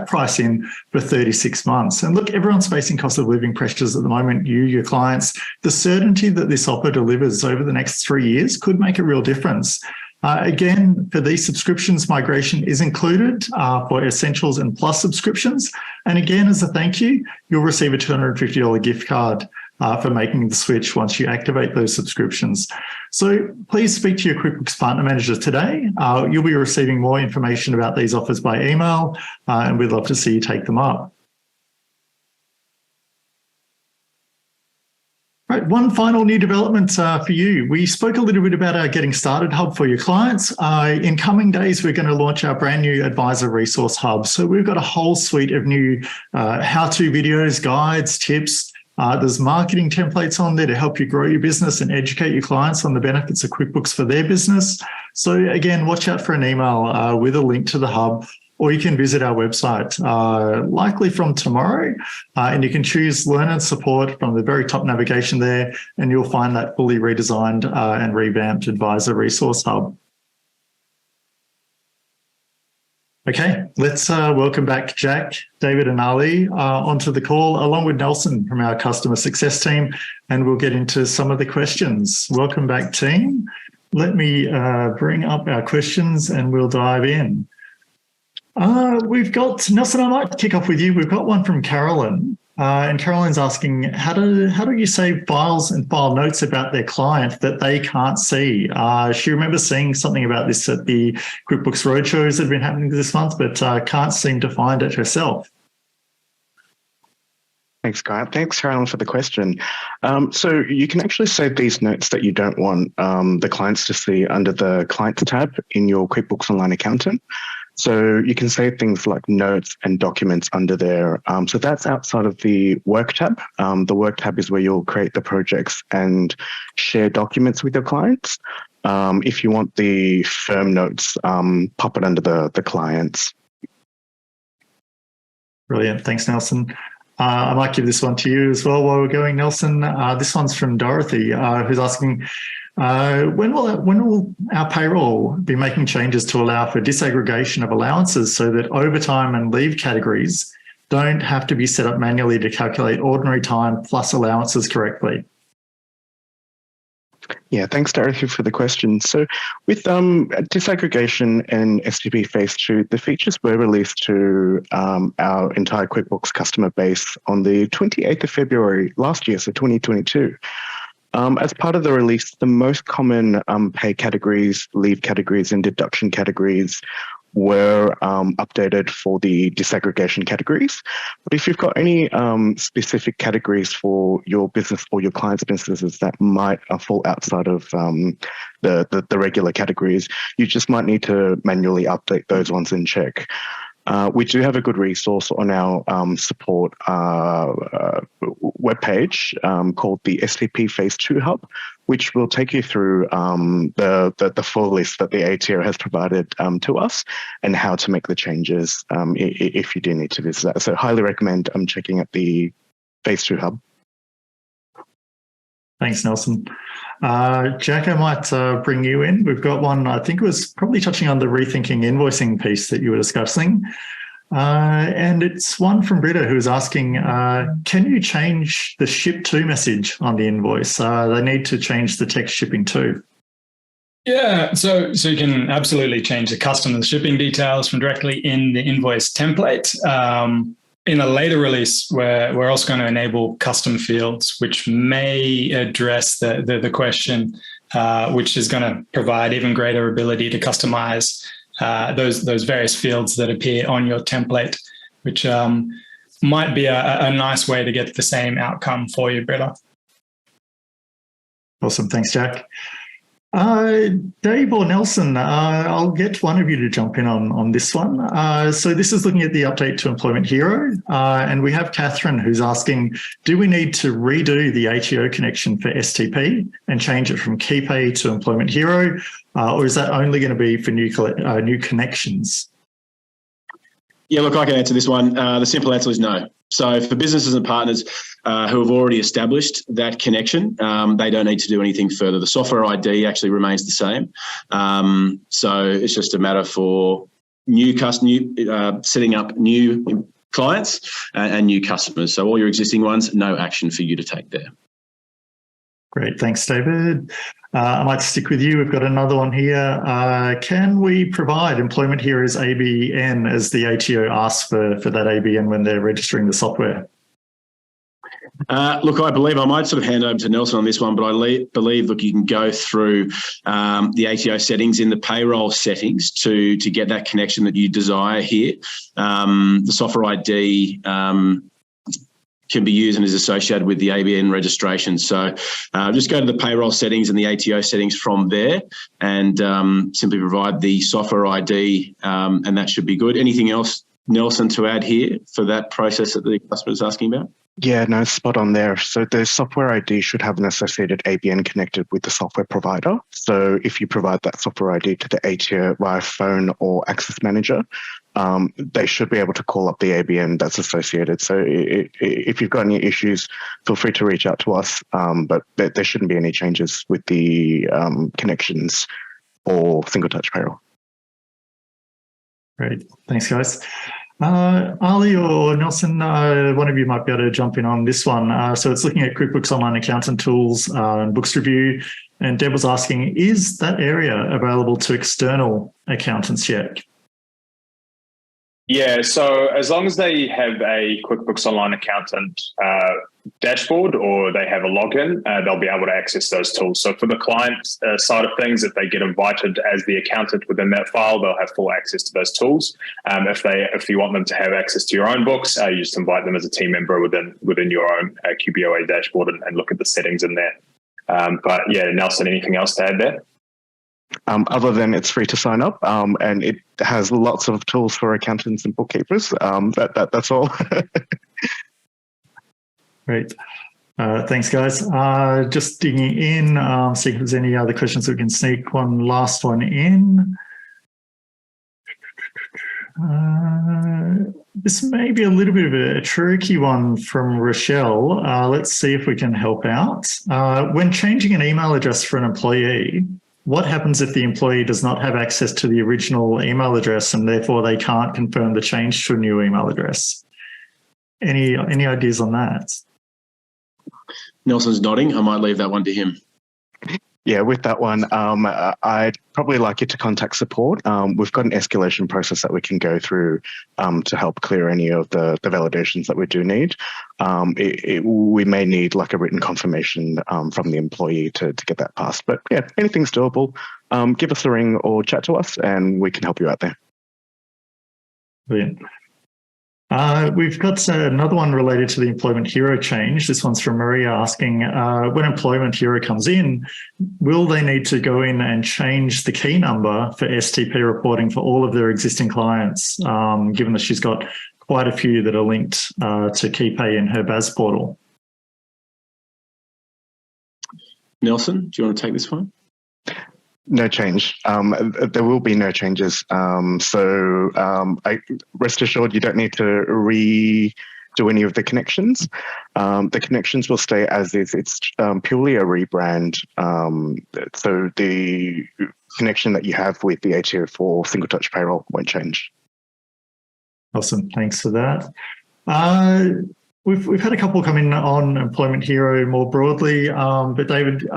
price in for 36 months. And look, everyone's facing cost of living pressures at the moment, your clients. The certainty that this offer delivers over the next 3 years could make a real difference. Again, for these subscriptions, migration is included for Essentials and Plus subscriptions. And again, as a thank you, you'll receive a $250 gift card for making the switch once you activate those subscriptions. So please speak to your QuickBooks Partner Manager today. You'll be receiving more information about these offers by email, and we'd love to see you take them up. Right, one final new development for you. We spoke a little bit about our Getting Started Hub for your clients. In coming days, we're going to launch our brand new Advisor Resource Hub. So we've got a whole suite of new how-to videos, guides, tips. There's marketing templates on there to help you grow your business and educate your clients on the benefits of QuickBooks for their business. So again, watch out for an email with a link to the hub, or you can visit our website, likely from tomorrow, and you can choose Learn and Support from the very top navigation there, and you'll find that fully redesigned and revamped Advisor Resource Hub. Okay, let's welcome back Jack, David and Ali onto the call, along with Nelson from our customer success team, and we'll get into some of the questions. Welcome back, team. Let me bring up our questions and we'll dive in. We've got, Nelson, I might kick off with you. We've got one from Carolyn, and Carolyn's asking, how do you save files and file notes about their client that they can't see? She remembers seeing something about this at the QuickBooks Roadshows that have been happening this month, but can't seem to find it herself. Thanks, Grant. Thanks, Carolyn, for the question. So you can actually save these notes that you don't want the clients to see under the Clients tab in your QuickBooks Online Accountant. So you can save things like notes and documents under there. So that's outside of the Work tab. The Work tab is where you'll create the projects and share documents with your clients. If you want the firm notes, pop it under the clients. Brilliant. Thanks, Nelson. I might give this one to you as well while we're going, Nelson. This one's from Dorothy, who's asking, when will our payroll be making changes to allow for disaggregation of allowances so that overtime and leave categories don't have to be set up manually to calculate ordinary time plus allowances correctly? Yeah, thanks, Dorothy, for the question. So with disaggregation and STP Phase 2, the features were released to our entire QuickBooks customer base on the 28th of February last year, so 2022. As part of the release, the most common pay categories, leave categories, and deduction categories were updated for the disaggregation categories. But if you've got any specific categories for your business or your clients' businesses that might fall outside of the regular categories, you just might need to manually update those ones and check. We do have a good resource on our support webpage called the STP Phase 2 Hub, which will take you through the full list that the ATO has provided to us and how to make the changes if you do need to visit that. So highly recommend checking out the Phase 2 Hub. Thanks, Nelson. Jack, I might bring you in. We've got one, I think it was probably touching on the rethinking invoicing piece that you were discussing. And it's one from Britta who's asking, can you change the ship to message on the invoice? They need to change the text shipping to. Yeah, so you can absolutely change the customer's shipping details from directly in the invoice template. In a later release, we're also going to enable custom fields, which may address the question, which is going to provide even greater ability to customize those various fields that appear on your template, which might be a nice way to get the same outcome for you, Britta. Awesome. Thanks, Jack. Dave or Nelson, I'll get one of you to jump in on this one. So this is looking at the update to Employment Hero, and we have Catherine who's asking, do we need to redo the ATO connection for STP and change it from KeyPay to Employment Hero, or is that only going to be for new connections? Yeah, look, I can answer this one. The simple answer is no. So for businesses and partners who have already established that connection, they don't need to do anything further. The software ID actually remains the same. So it's just a matter for setting up new clients and new customers. So all your existing ones, no action for you to take there. Great. Thanks, David. I might stick with you. We've got another one here. Can we provide Employment Hero's ABN as the ATO asks for that ABN when they're registering the software? Look, I believe I might sort of hand over to Nelson on this one, but I believe, look, you can go through the ATO settings in the payroll settings to get that connection that you desire here. The software ID can be used and is associated with the ABN registration. So just go to the payroll settings and the ATO settings from there and simply provide the software ID and that should be good. Anything else, Nelson, to add here for that process that the customer is asking about? Yeah, no, spot on there. So the software ID should have an associated ABN connected with the software provider. So if you provide that software ID to the ATO via phone or Access Manager, they should be able to call up the ABN that's associated. So if you've got any issues, feel free to reach out to us. But there shouldn't be any changes with the connections or single touch payroll. Great. Thanks, guys. Ali or Nelson, one of you might be able to jump in on this one. So it's looking at QuickBooks Online Accountant Tools and Books Review. And Deb was asking, is that area available to external accountants yet? Yeah, so as long as they have a QuickBooks Online Accountant dashboard or they have a login, they'll be able to access those tools. So for the client side of things, if they get invited as the accountant within that file, they'll have full access to those tools. If you want them to have access to your own books, you just invite them as a team member within your own QBOA dashboard and look at the settings in there. But yeah, Nelson, anything else to add there? Other than it's free to sign up, and it has lots of tools for accountants and bookkeepers. That's all. Great. Thanks, guys. Just digging in, see if there's any other questions. We can sneak one last one in. This may be a little bit of a tricky one from Rochelle. Let's see if we can help out. When changing an email address for an employee, what happens if the employee does not have access to the original email address and therefore they can't confirm the change to a new email address? Any ideas on that? Nelson's nodding. I might leave that one to him. Yeah, with that one, I'd probably like you to contact support. We've got an escalation process that we can go through to help clear any of the validations that we do need. We may need like a written confirmation from the employee to get that passed. But yeah, anything's doable. Give us a ring or chat to us and we can help you out there. Brilliant. We've got another one related to the Employment Hero change. This one's from Maria asking, when Employment Hero comes in, will they need to go in and change the key number for STP reporting for all of their existing clients, given that she's got quite a few that are linked to KeyPay in her BAS portal? Nelson, do you want to take this one? No change. There will be no changes. Rest assured you don't need to redo any of the connections. The connections will stay as is. It's purely a rebrand. So the connection that you have with the ATO for single touch payroll won't change. Awesome. Thanks for that. We've had a couple come in on Employment Hero more broadly, but David,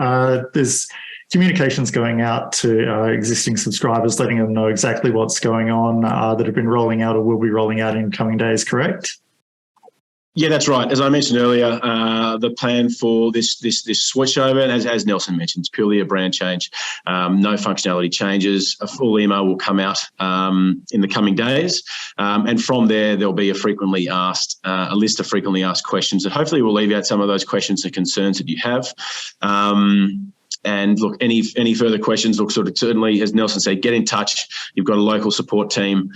there's communications going out to existing subscribers, letting them know exactly what's going on that have been rolling out or will be rolling out in coming days, correct? Yeah, that's right. As I mentioned earlier, the plan for this switchover, as Nelson mentioned, it's purely a brand change. No functionality changes. A full email will come out in the coming days, and from there there'll be a list of frequently asked questions that hopefully will alleviate some of those questions and concerns that you have. And look, any further questions, look, sort of certainly, as Nelson said, get in touch. You've got a local support team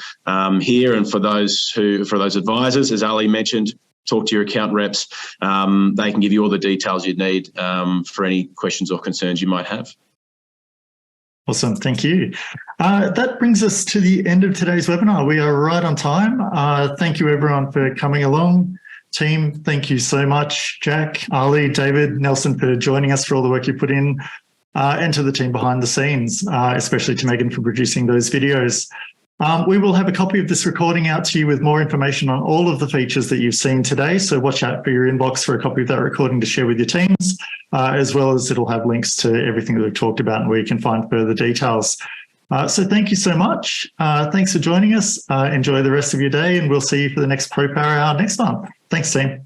here, and for those advisors, as Ali mentioned, talk to your account reps. They can give you all the details you need for any questions or concerns you might have. Awesome, thank you. That brings us to the end of today's webinar. We are right on time. Thank you everyone for coming along. Team, thank you so much. Jack, Ali, David, Nelson for joining us for all the work you put in, and to the team behind the scenes, especially to Megan for producing those videos. We will have a copy of this recording out to you with more information on all of the features that you've seen today. So watch out for your inbox for a copy of that recording to share with your teams, as well as it'll have links to everything that we've talked about and where you can find further details. So thank you so much. Thanks for joining us. Enjoy the rest of your day, and we'll see you for the next Pro Power Hour next month. Thanks, team.